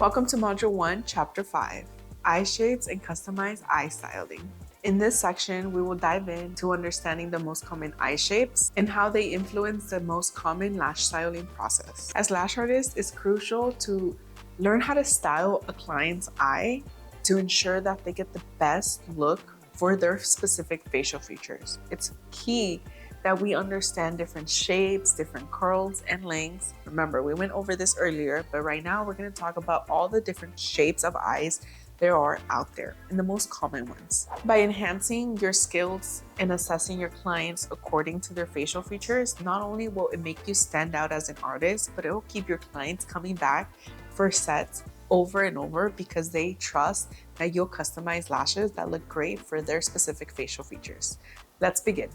Welcome to Module 1, Chapter 5, Eye Shapes and Customized Eye Styling. In this section, we will dive into understanding the most common eye shapes and how they influence the most common lash styling process. As lash artists, it's crucial to learn how to style a client's eye to ensure that they get the best look for their specific facial features. It's key that we understand different shapes, different curls and lengths. Remember, we went over this earlier, but right now we're going to talk about all the different shapes of eyes there are out there and the most common ones. By enhancing your skills and assessing your clients according to their facial features, not only will it make you stand out as an artist, but it will keep your clients coming back for sets over and over because they trust that you'll customize lashes that look great for their specific facial features. Let's begin.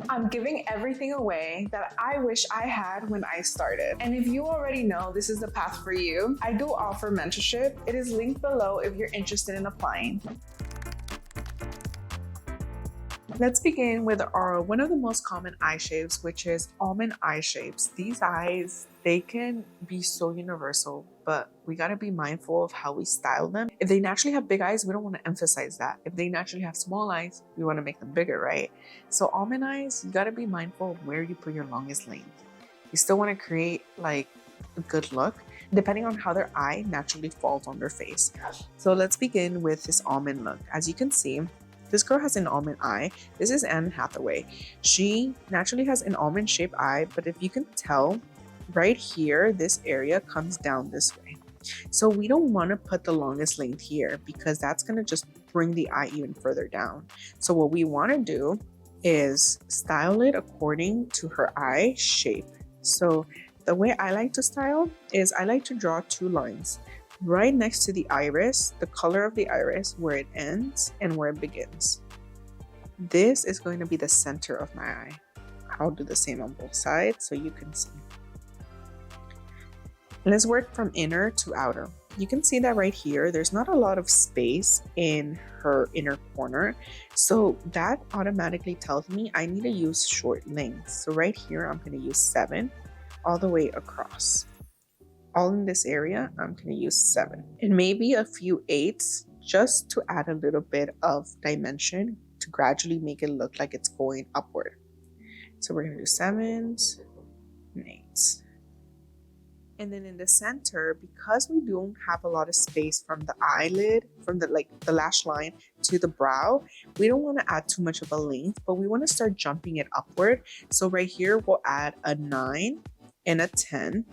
I'm giving everything away that I wish I had when I started. And if you already know this is the path for you, I do offer mentorship. It is linked below if you're interested in applying. Let's begin with one of the most common eye shapes, which is almond eye shapes. These eyes, they can be so universal, but we gotta be mindful of how we style them. If they naturally have big eyes, we don't wanna emphasize that. If they naturally have small eyes, we wanna make them bigger, right? So almond eyes, you gotta be mindful of where you put your longest length. You still wanna create like a good look, depending on how their eye naturally falls on their face. So let's begin with this almond look. As you can see, this girl has an almond eye. This is Anne Hathaway. She naturally has an almond shaped eye, but if you can tell, right here, this area comes down this way. So we don't want to put the longest length here because that's going to just bring the eye even further down. So what we want to do is style it according to her eye shape. So the way I like to style is I like to draw two lines right next to the iris, the color of the iris, where it ends and where it begins. This is going to be the center of my eye. I'll do the same on both sides so you can see. Let's work from inner to outer. You can see that right here, there's not a lot of space in her inner corner. So that automatically tells me I need to use short lengths. So right here, I'm going to use 7 all the way across. All in this area, I'm going to use 7 and maybe a few 8s just to add a little bit of dimension to gradually make it look like it's going upward. So we're going to do 7s and 8s. And then in the center, because we don't have a lot of space from the eyelid, from the lash line to the brow, we don't want to add too much of a length, but we want to start jumping it upward. So right here, we'll add a 9 and a 10.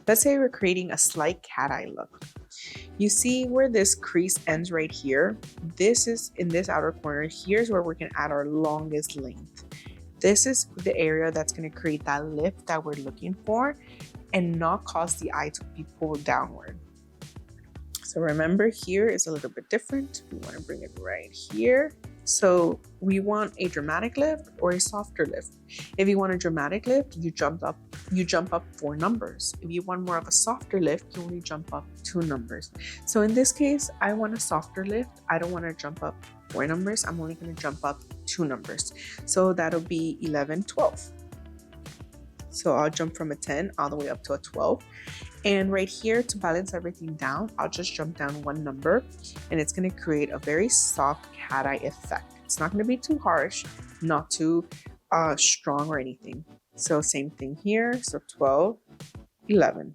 Let's say we're creating a slight cat eye look. You see where this crease ends right here? This is in this outer corner. Here's where we're going to add our longest length. This is the area that's going to create that lift that we're looking for and not cause the eye to be pulled downward. So remember, here is a little bit different. We want to bring it right here. So we want a dramatic lift or a softer lift. If you want a dramatic lift, you jump up 4 numbers. If you want more of a softer lift, you only jump up 2 numbers. So in this case, I want a softer lift. I don't want to jump up 4 numbers. I'm only going to jump up 2 numbers. So that'll be 11, 12. So I'll jump from a 10 all the way up to a 12. And right here, to balance everything down, I'll just jump down 1 number and it's going to create a very soft cat eye effect. It's not going to be too harsh, not too strong or anything. So same thing here. So 12, 11.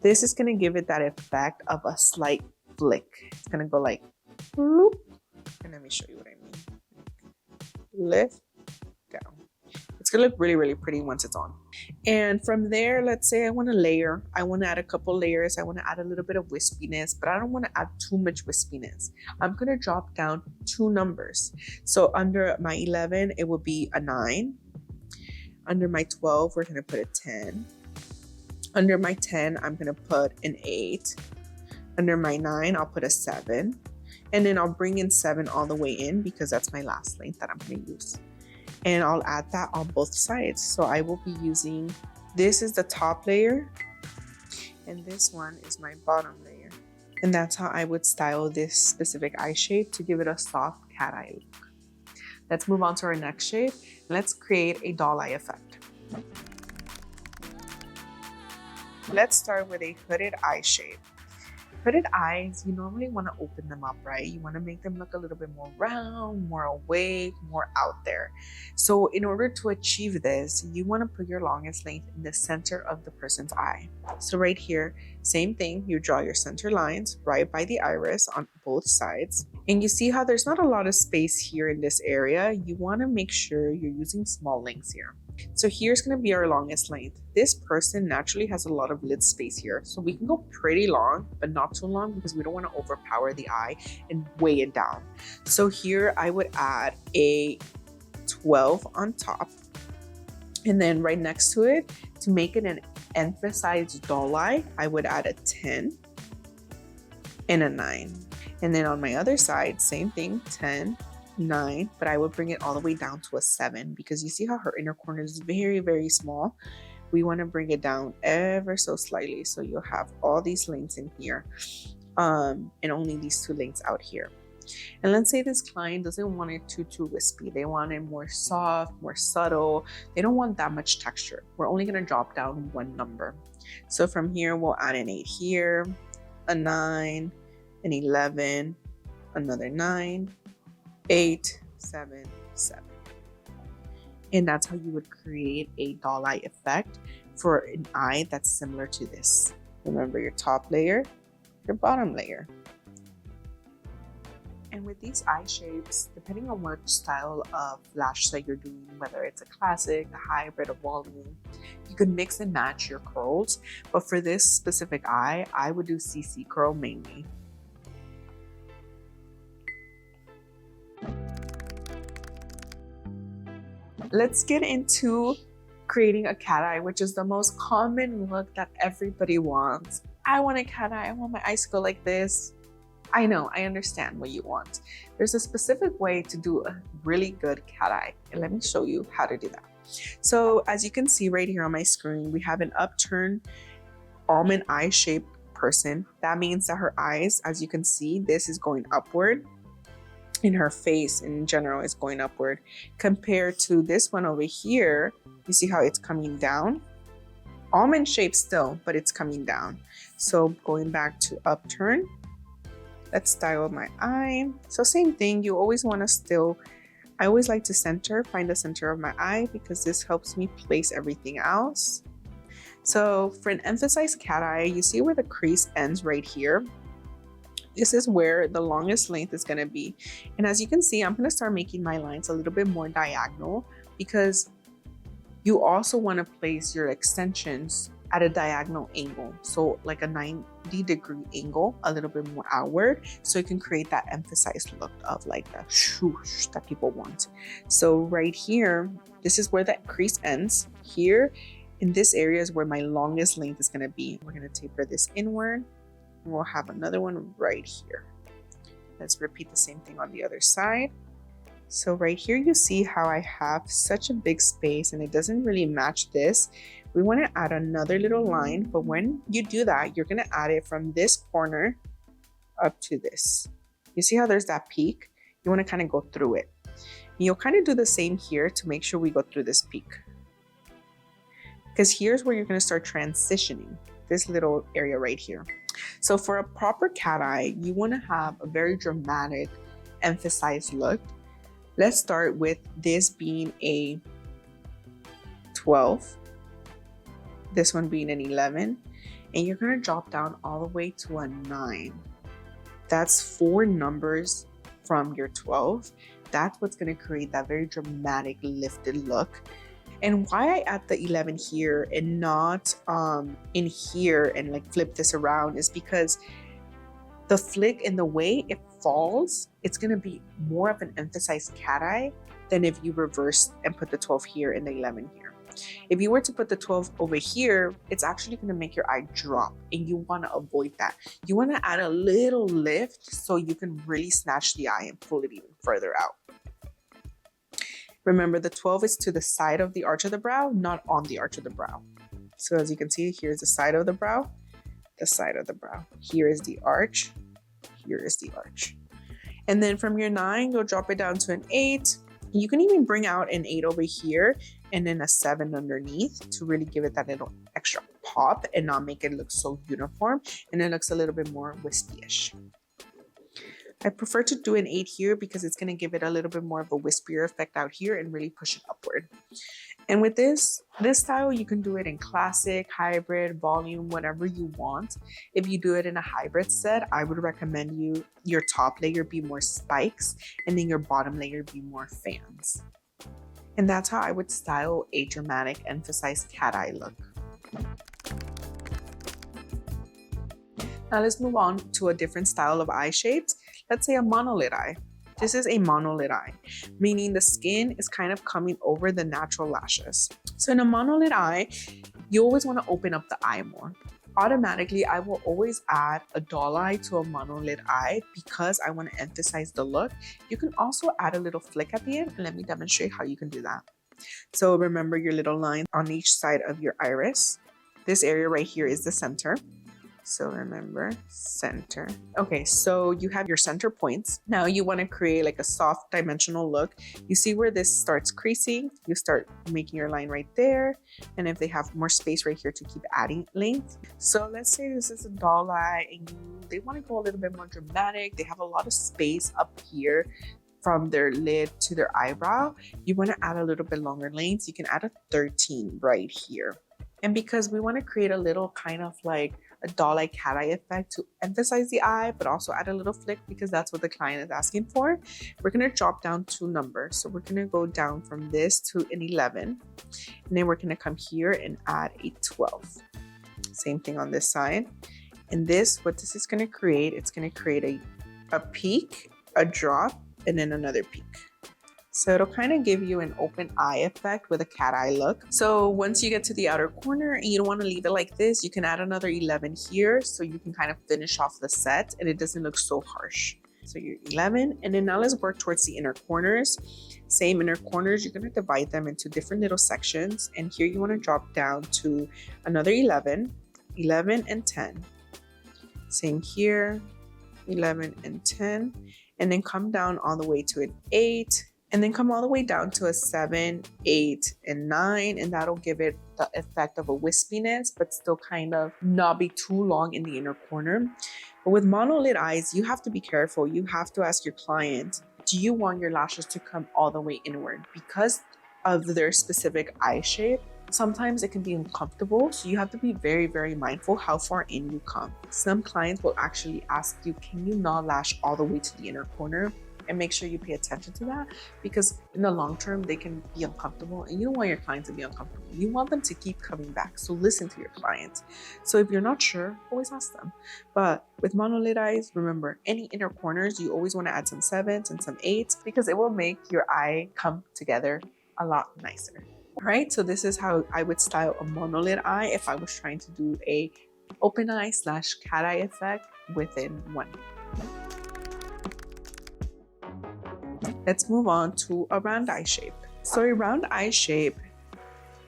This is going to give it that effect of a slight flick. It's going to go like, whoop. And let me show you what I mean. Lift, down. It's gonna look really, really pretty once it's on. And from there, let's say I want to layer. I want to add a couple layers. I want to add a little bit of wispiness, but I don't want to add too much wispiness. I'm going to drop down 2 numbers. So under my 11, it will be a 9. Under my 12, we're going to put a 10. Under my 10, I'm going to put an 8. Under my 9, I'll put a 7. And then I'll bring in 7 all the way in because that's my last length that I'm going to use. And I'll add that on both sides. So I will be using, this is the top layer and this one is my bottom layer. And that's how I would style this specific eye shape to give it a soft cat eye look. Let's move on to our next shape. Let's create a doll eye effect. let's start with a hooded eye shape. Hooded eyes, you normally want to open them up, right? You want to make them look a little bit more round, more awake, more out there. So in order to achieve this, you want to put your longest length in the center of the person's eye. So right here, same thing, you draw your center lines right by the iris on both sides. And you see how there's not a lot of space here in this area. You want to make sure you're using small lengths here. So here's going to be our longest length. This person naturally has a lot of lid space here. So we can go pretty long, but not too long because we don't want to overpower the eye and weigh it down. So here I would add a 12 on top. And then right next to it, to make it an emphasized doll eye, I would add a 10 and a 9. And then on my other side, same thing, 10, 9, but I would bring it all the way down to a 7 because you see how her inner corner is very, very small. We want to bring it down ever so slightly. So you'll have all these lengths in here and only these 2 lengths out here. And let's say this client doesn't want it too wispy. They want it more soft, more subtle. They don't want that much texture. We're only going to drop down 1 number. So from here, we'll add an 8 here, a 9, an 11, another 9, 8, 7, 7. And that's how you would create a doll eye effect for an eye that's similar to this. Remember your top layer, your bottom layer. And with these eye shapes, depending on what style of lash that you're doing, whether it's a classic, a hybrid, a volume, you can mix and match your curls. But for this specific eye, I would do CC curl mainly. Let's get into creating a cat eye, which is the most common look that everybody wants. I want a cat eye. I want my eyes to go like this. I know, I understand what you want. There's a specific way to do a really good cat eye, and let me show you how to do that. So as you can see right here on my screen, we have an upturned almond eye shaped person. That means that her eyes, as you can see, this is going upward. In her face in general is going upward compared to this one over here. You see how it's coming down? Almond shape still, but it's coming down. So going back to upturn, let's style my eye. So same thing, you always want to still, I always like to find the center of my eye because this helps me place everything else. So for an emphasized cat eye, you see where the crease ends right here. This is where the longest length is going to be. And as you can see, I'm going to start making my lines a little bit more diagonal because you also want to place your extensions at a diagonal angle. So like a 90-degree angle, a little bit more outward. So you can create that emphasized look of like the swoosh that people want. So right here, this is where that crease ends. Here in this area is where my longest length is going to be. We're going to taper this inward. We'll have another one right here. Let's repeat the same thing on the other side. So right here, you see how I have such a big space and it doesn't really match this. We want to add another little line, but when you do that, you're going to add it from this corner up to this. You see how there's that peak? You want to kind of go through it. And you'll kind of do the same here to make sure we go through this peak. Because here's where you're going to start transitioning, this little area right here. So for a proper cat eye, you want to have a very dramatic, emphasized look. Let's start with this being a 12, this one being an 11, and you're going to drop down all the way to a 9. That's 4 numbers from your 12. That's what's going to create that very dramatic lifted look. And why I add the 11 here and not in here and like flip this around is because the flick and the way it falls, it's going to be more of an emphasized cat eye than if you reverse and put the 12 here and the 11 here. If you were to put the 12 over here, it's actually going to make your eye drop, and you want to avoid that. You want to add a little lift so you can really snatch the eye and pull it even further out. Remember, the 12 is to the side of the arch of the brow, not on the arch of the brow. So as you can see, here's the side of the brow, the side of the brow. Here is the arch, here is the arch. And then from your 9, you'll drop it down to an 8. You can even bring out an 8 over here and then a 7 underneath to really give it that little extra pop and not make it look so uniform, and it looks a little bit more wispy-ish. I prefer to do an 8 here because it's going to give it a little bit more of a wispier effect out here and really push it upward. And with this style, you can do it in classic, hybrid, volume, whatever you want. If you do it in a hybrid set, I would recommend your top layer be more spikes and then your bottom layer be more fans. And that's how I would style a dramatic, emphasized cat eye look. Now let's move on to a different style of eye shapes. Let's say a monolid eye. This is a monolid eye, meaning the skin is kind of coming over the natural lashes. So in a monolid eye, you always want to open up the eye more. Automatically, I will always add a doll eye to a monolid eye because I want to emphasize the look. You can also add a little flick at the end, and let me demonstrate how you can do that. So remember your little line on each side of your iris. This area right here is the center. So remember, center. Okay, so you have your center points. Now you want to create like a soft dimensional look. You see where this starts creasing, you start making your line right there. And if they have more space right here to keep adding length. So let's say this is a doll eye and they want to go a little bit more dramatic. They have a lot of space up here from their lid to their eyebrow. You want to add a little bit longer length. You can add a 13 right here. And because we want to create a little kind of like a doll-eye cat eye effect to emphasize the eye, but also add a little flick because that's what the client is asking for, we're going to drop down 2 numbers. So we're going to go down from this to an 11. And then we're going to come here and add a 12. Same thing on this side. And what this is going to create, it's going to create a peak, a drop, and then another peak. So it'll kind of give you an open eye effect with a cat eye look. So once you get to the outer corner and you don't want to leave it like this, you can add another 11 here so you can kind of finish off the set and it doesn't look so harsh. So you're 11, and then now let's work towards the inner corners. Same inner corners, you're going to divide them into different little sections, and here you want to drop down to another 11, 11 and 10. Same here, 11 and 10, and then come down all the way to an 8. And then come all the way down to a 7, 8, and 9, and that'll give it the effect of a wispiness, but still kind of not be too long in the inner corner. But with monolid eyes, you have to be careful. You have to ask your client, do you want your lashes to come all the way inward? Because of their specific eye shape, sometimes it can be uncomfortable. So you have to be very, very mindful how far in you come. Some clients will actually ask you, can you not lash all the way to the inner corner? And make sure you pay attention to that, because in the long term they can be uncomfortable and you don't want your client to be uncomfortable. You want them to keep coming back. So listen to your client. So if you're not sure, always ask them. But with monolid eyes, remember, any inner corners, you always want to add some 7s and some 8s because it will make your eye come together a lot nicer. All right, so this is how I would style a monolid eye if I was trying to do a open eye / cat eye effect within one. Let's move on to a round eye shape. So a round eye shape,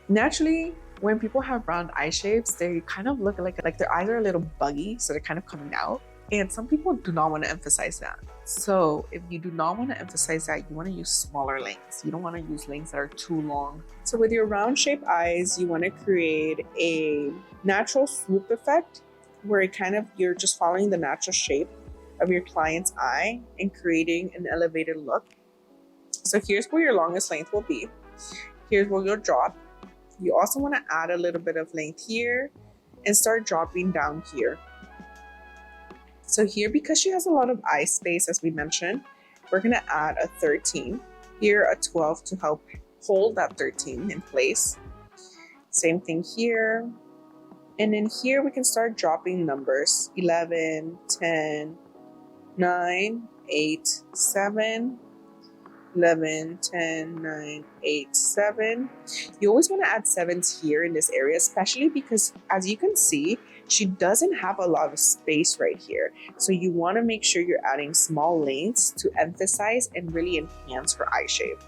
naturally, when people have round eye shapes, they kind of look like their eyes are a little buggy, so they're kind of coming out. And some people do not want to emphasize that. So if you do not want to emphasize that, you want to use smaller lengths. You don't want to use lengths that are too long. So with your round shape eyes, you want to create a natural swoop effect where you're just following the natural shape of your client's eye and creating an elevated look. So here's where your longest length will be. Here's where you'll drop. You also want to add a little bit of length here and start dropping down here. So here, because she has a lot of eye space, as we mentioned, we're going to add a 13. Here, a 12 to help hold that 13 in place. Same thing here. And then here we can start dropping numbers. 11, 10, 9, 8, 7, 11, 10, 9, 8, 7. You always want to add 7s here in this area, especially because, as you can see, she doesn't have a lot of space right here. So you want to make sure you're adding small lengths to emphasize and really enhance her eye shape.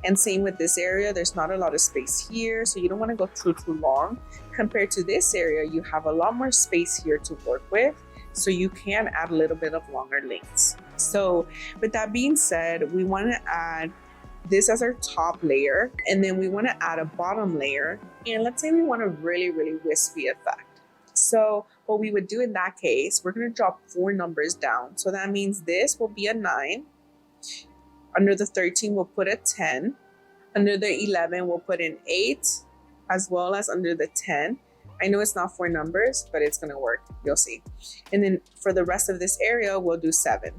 And same with this area, there's not a lot of space here, so you don't want to go too long. Compared to this area, you have a lot more space here to work with, so you can add a little bit of longer lengths. So with that being said, we want to add this as our top layer, and then we want to add a bottom layer. And let's say we want a really, really wispy effect. So what we would do in that case, we're going to drop 4 numbers down. So that means this will be a 9. Under the 13, we'll put a 10. Under the 11, we'll put an 8, as well as under the 10. I know it's not 4 numbers, but it's going to work. You'll see. And then for the rest of this area, we'll do 7.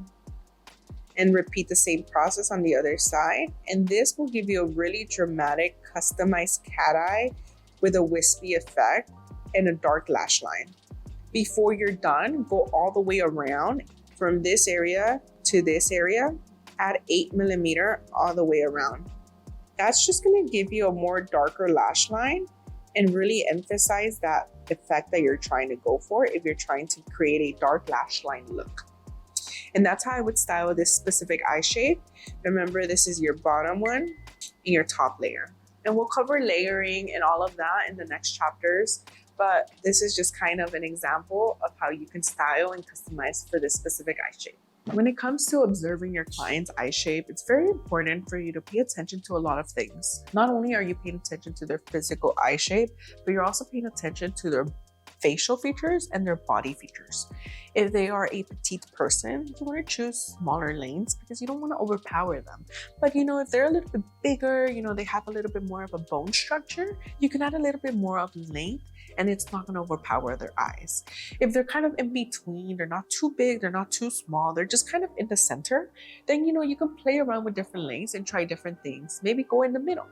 And repeat the same process on the other side. And this will give you a really dramatic, customized cat eye with a wispy effect and a dark lash line. Before you're done, go all the way around from this area to this area, add 8mm all the way around. That's just gonna give you a more darker lash line and really emphasize that effect that you're trying to go for if you're trying to create a dark lash line look. And that's how I would style this specific eye shape. Remember, this is your bottom one and your top layer. And we'll cover layering and all of that in the next chapters, but this is just kind of an example of how you can style and customize for this specific eye shape. When it comes to observing your client's eye shape, it's very important for you to pay attention to a lot of things. Not only are you paying attention to their physical eye shape, but you're also paying attention to their facial features and their body features. If they are a petite person, you want to choose smaller lanes because you don't want to overpower them. But if they're a little bit bigger, they have a little bit more of a bone structure, you can add a little bit more of length and it's not going to overpower their eyes. If they're kind of in between, they're not too big, they're not too small, they're just kind of in the center, then you can play around with different lengths and try different things. Maybe go in the middle.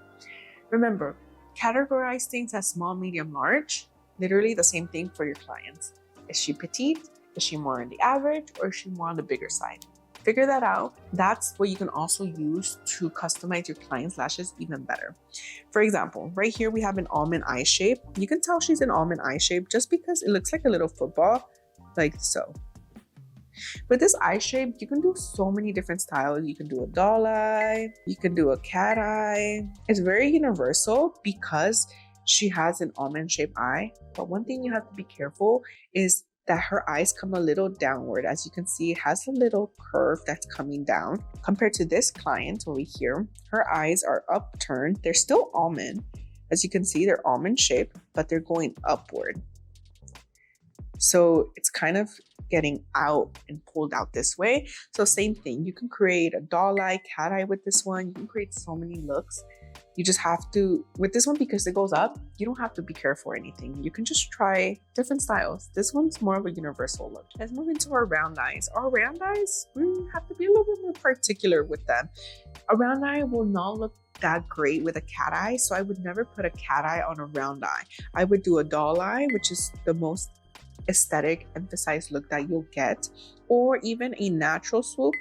Remember, categorize things as small, medium, large. Literally the same thing for your clients. Is she petite? Is she more on the average, or is she more on the bigger side? Figure that out. That's what you can also use to customize your client's lashes even better. For example, right here we have an almond eye shape. You can tell she's an almond eye shape just because it looks like a little football, like so. With this eye shape, you can do so many different styles. You can do a doll eye, you can do a cat eye. It's very universal because she has an almond-shaped eye, but one thing you have to be careful is that her eyes come a little downward. As you can see, it has a little curve that's coming down. Compared to this client over here, her eyes are upturned. They're still almond. As you can see, they're almond-shaped, but they're going upward. So it's kind of getting out and pulled out this way. So same thing, you can create a doll eye, cat eye with this one. You can create so many looks. You just have to, with this one, because it goes up, you don't have to be careful or anything. You can just try different styles. This one's more of a universal look. Let's move into our round eyes. Our round eyes, we have to be a little bit more particular with them. A round eye will not look that great with a cat eye, so I would never put a cat eye on a round eye. I would do a doll eye, which is the most aesthetic, emphasized look that you'll get, or even a natural swoop.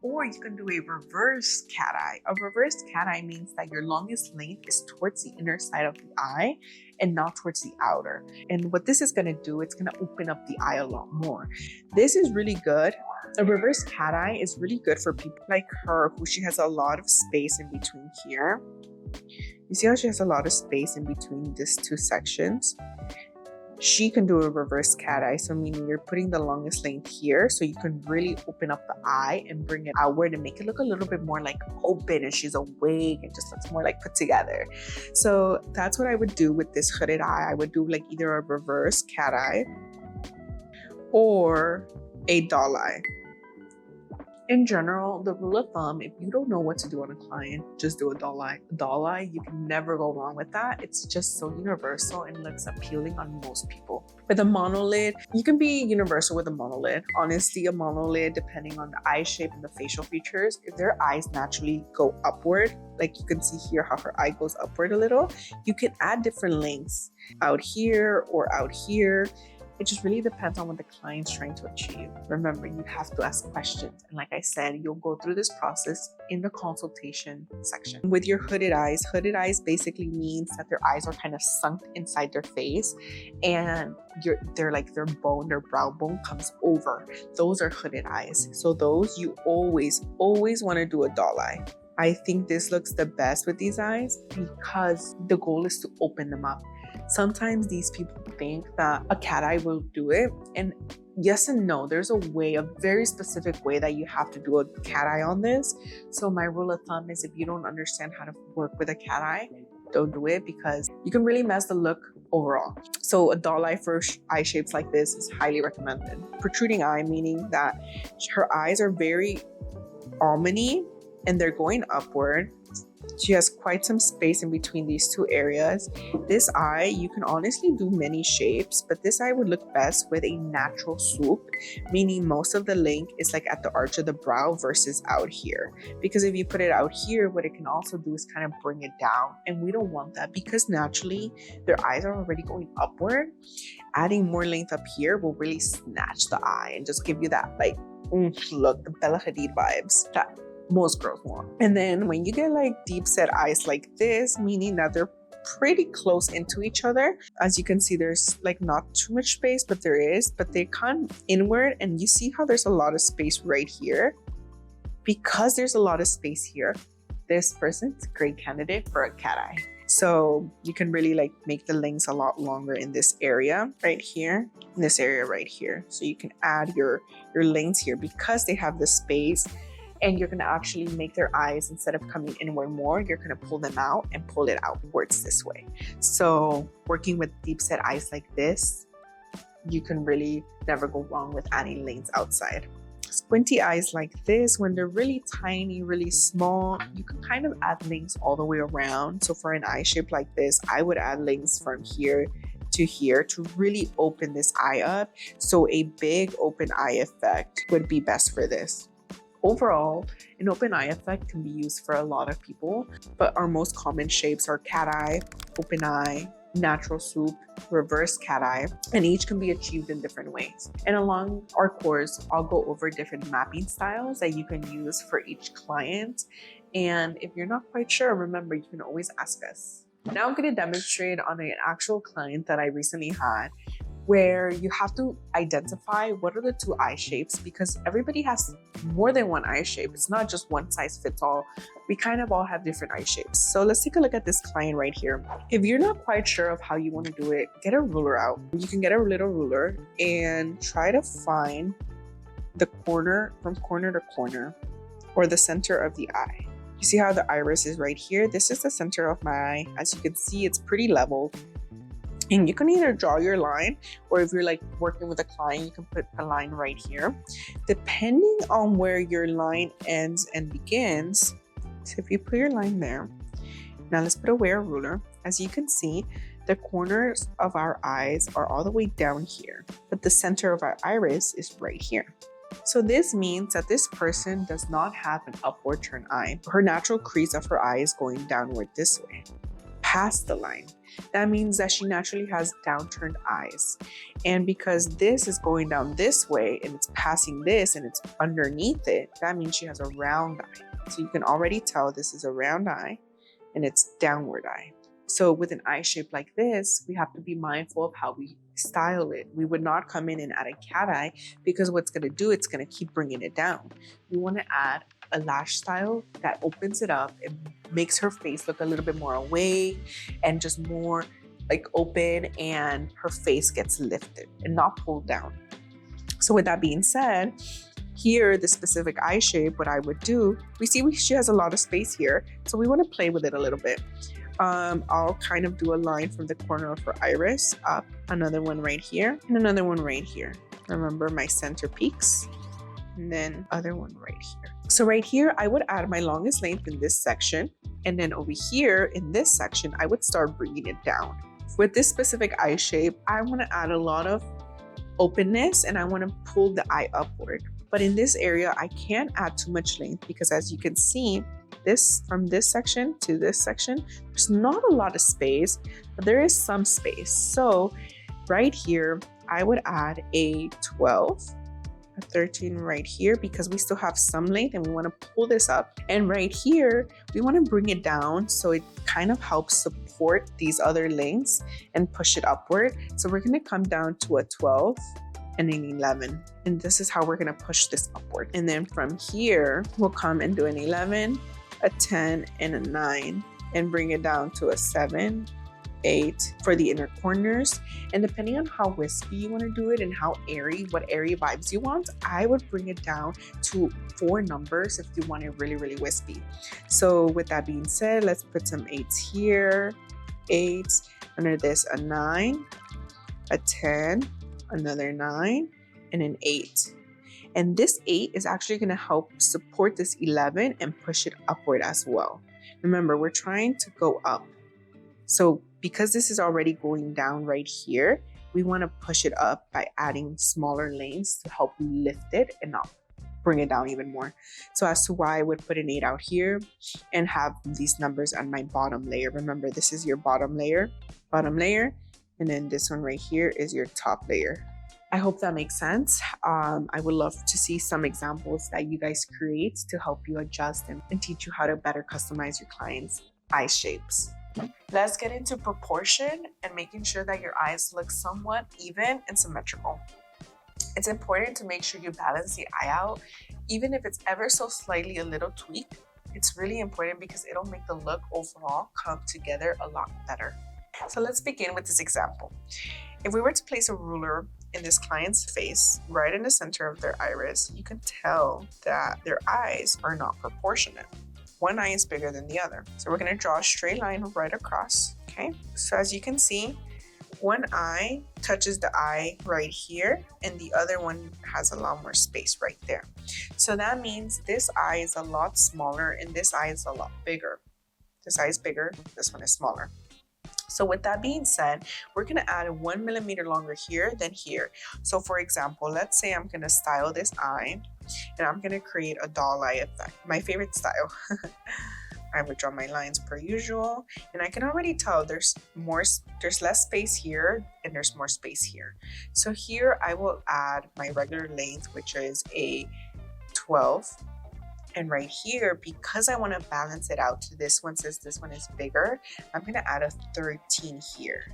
Or you can do a reverse cat eye. A reverse cat eye means that your longest length is towards the inner side of the eye and not towards the outer. And what this is going to do, it's going to open up the eye a lot more. This is really good. A reverse cat eye is really good for people like her, who she has a lot of space in between here. You see how she has a lot of space in between these two sections? She can do a reverse cat eye, so meaning you're putting the longest length here so you can really open up the eye and bring it outward and make it look a little bit more like open, and she's awake and just looks more like put together. So that's what I would do with this hooded eye. I would do like either a reverse cat eye or a doll eye. In general, the rule of thumb, if you don't know what to do on a client, just do a doll eye. A doll eye, you can never go wrong with that. It's just so universal and looks appealing on most people. With a monolid, you can be universal with a monolid. Honestly, a monolid, depending on the eye shape and the facial features, if their eyes naturally go upward, like you can see here how her eye goes upward a little, you can add different lengths out here or out here. It just really depends on what the client's trying to achieve. Remember, you have to ask questions. And like I said, you'll go through this process in the consultation section. With your hooded eyes basically means that their eyes are kind of sunk inside their face and their brow bone comes over. Those are hooded eyes. So those you always want to do a doll eye. I think this looks the best with these eyes because the goal is to open them up. Sometimes these people think that a cat eye will do it, and yes and no. There's a way, a very specific way that you have to do a cat eye on this. So my rule of thumb is if you don't understand how to work with a cat eye, don't do it, because you can really mess the look overall. So a doll eye for eye shapes like this is highly recommended. Protruding eye, meaning that her eyes are very almondy and they're going upward. She has quite some space in between these two areas. This eye, you can honestly do many shapes, but this eye would look best with a natural swoop, meaning most of the length is like at the arch of the brow versus out here. Because if you put it out here, what it can also do is kind of bring it down. And we don't want that, because naturally their eyes are already going upward. Adding more length up here will really snatch the eye and just give you that like, look, the Bella Hadid vibes that most girls want. And then when you get like deep set eyes like this, meaning that they're pretty close into each other, as you can see, there's like not too much space, but there is, but they come inward, and you see how there's a lot of space right here. Because there's a lot of space here, this person's a great candidate for a cat eye. So you can really like make the lengths a lot longer in this area right here, in this area right here. So you can add your lengths here because they have the space. And you're gonna actually make their eyes, instead of coming inward more, you're gonna pull them out and pull it outwards this way. So working with deep set eyes like this, you can really never go wrong with adding lengths outside. Squinty eyes like this, when they're really tiny, really small, you can kind of add lengths all the way around. So for an eye shape like this, I would add lengths from here to here to really open this eye up. So a big open eye effect would be best for this. Overall, an open eye effect can be used for a lot of people, but our most common shapes are cat eye, open eye, natural swoop, reverse cat eye, and each can be achieved in different ways. And along our course, I'll go over different mapping styles that you can use for each client. And if you're not quite sure, remember, you can always ask us. Now I'm going to demonstrate on an actual client that I recently had, where you have to identify what are the two eye shapes, because everybody has more than one eye shape. It's not just one size fits all. We kind of all have different eye shapes. So let's take a look at this client right here. If you're not quite sure of how you want to do it, get a ruler out. You can get a little ruler and try to find the corner, from corner to corner, or the center of the eye. You see how the iris is right here? This is the center of my eye. As you can see, it's pretty level. And you can either draw your line, or if you're like working with a client, you can put a line right here. Depending on where your line ends and begins, so if you put your line there, now let's put away our ruler. As you can see, the corners of our eyes are all the way down here, but the center of our iris is right here. So this means that this person does not have an upward turn eye. Her natural crease of her eye is going downward this way, past the line. That means that she naturally has downturned eyes. And because this is going down this way and it's passing this and it's underneath it, that means she has a round eye. So you can already tell this is a round eye and it's downward eye. So with an eye shape like this, we have to be mindful of how we style it. We would not come in and add a cat eye, because what's going to do, it's going to keep bringing it down. We want to add a lash style that opens it up and makes her face look a little bit more away and just more like open, and her face gets lifted and not pulled down. So with that being said, here, the specific eye shape, what I would do, we see she has a lot of space here, so we want to play with it a little bit. I'll kind of do a line from the corner of her iris up, another one right here, and another one right here. Remember my center peaks, and then other one right here. So right here, I would add my longest length in this section, and then over here in this section, I would start bringing it down. With this specific eye shape, I want to add a lot of openness, and I want to pull the eye upward. But in this area, I can't add too much length, because as you can see, this from this section to this section, there's not a lot of space, but there is some space. So right here, I would add a 12, a 13 right here, because we still have some length and we want to pull this up. And right here, we want to bring it down so it kind of helps support these other lengths and push it upward. So we're going to come down to a 12 and an 11. And this is how we're going to push this upward. And then from here, we'll come and do an 11, a 10, and a 9, and bring it down to a 7, 8 for the inner corners. And depending on how wispy you want to do it and how airy, what airy vibes you want, I would bring it down to 4 numbers if you want it really, really wispy. So with that being said, let's put some 8s here. 8, under this a 9, a 10, another 9, and an 8. And this 8 is actually going to help support this 11 and push it upward as well. Remember, we're trying to go up. So because this is already going down right here, we want to push it up by adding smaller lanes to help lift it and not bring it down even more. So as to why I would put an 8 out here and have these numbers on my bottom layer. Remember, this is your bottom layer, and then this one right here is your top layer. I hope that makes sense. I would love to see some examples that you guys create to help you adjust and teach you how to better customize your clients' eye shapes. Let's get into proportion and making sure that your eyes look somewhat even and symmetrical. It's important to make sure you balance the eye out, even if it's ever so slightly a little tweak. It's really important because it'll make the look overall come together a lot better. So let's begin with this example. If we were to place a ruler in this client's face, right in the center of their iris, you can tell that their eyes are not proportionate. One eye is bigger than the other. So we're gonna draw a straight line right across, okay? So as you can see, one eye touches the eye right here, and the other one has a lot more space right there. So that means this eye is a lot smaller and this eye is a lot bigger. This eye is bigger, this one is smaller. So with that being said, we're gonna add 1 millimeter longer here than here. So for example, let's say I'm gonna style this eye and I'm gonna create a doll eye effect, my favorite style. I would draw my lines per usual, and I can already tell there's less space here and there's more space here. So here I will add my regular length, which is a 12. And right here, because I want to balance it out to this one, since this one is bigger, I'm going to add a 13 here.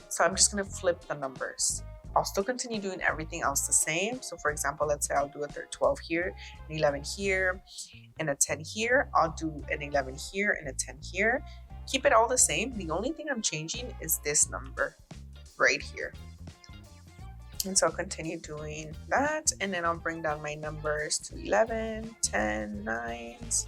So I'm just going to flip the numbers. I'll still continue doing everything else the same. So for example, let's say I'll do a 12 here, an 11 here, and a 10 here. I'll do an 11 here and a 10 here. Keep it all the same. The only thing I'm changing is this number right here. And so I'll continue doing that, and then I'll bring down my numbers to 11, 10, 9s,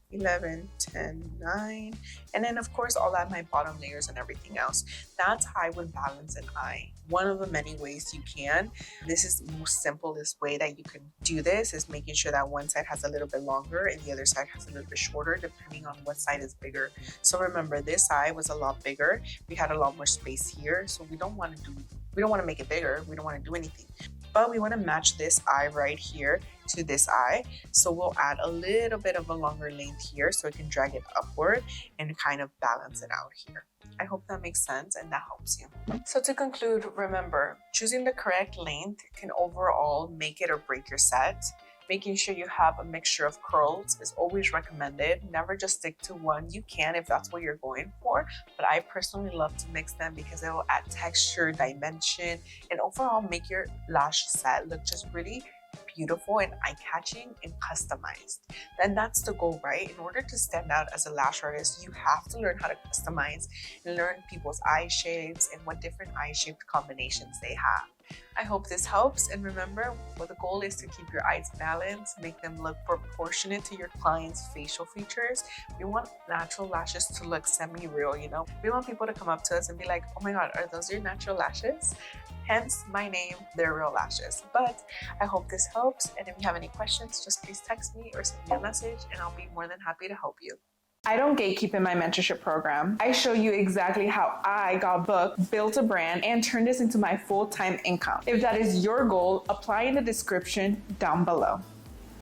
11, 10, 9, and then of course I'll add my bottom layers and everything else. That's how I would balance an eye. One of the many ways you can. This is the most simplest way that you can do this, is making sure that one side has a little bit longer and the other side has a little bit shorter, depending on what side is bigger. So remember, this eye was a lot bigger. We had a lot more space here, so we don't want to make it bigger. We don't want to do anything, but we want to match this eye right here to this eye. So we'll add a little bit of a longer length here so we can drag it upward and kind of balance it out here. I hope that makes sense and that helps you. So to conclude, remember, choosing the correct length can overall make it or break your set. Making sure you have a mixture of curls is always recommended. Never just stick to one. You can if that's what you're going for, but I personally love to mix them because it will add texture, dimension, and overall make your lash set look just really beautiful and eye-catching and customized. And that's the goal, right? In order to stand out as a lash artist, you have to learn how to customize and learn people's eye shapes and what different eye shaped combinations they have. I hope this helps, and remember, the goal is to keep your eyes balanced, make them look proportionate to your client's facial features. We want natural lashes to look semi-real, you know? We want people to come up to us and be like, oh my god, are those your natural lashes? Hence my name, They're Real Lashes. But I hope this helps, and if you have any questions, just please text me or send me a message and I'll be more than happy to help you. I don't gatekeep in my mentorship program. I show you exactly how I got booked, built a brand, and turned this into my full-time income. If that is your goal, apply in the description down below.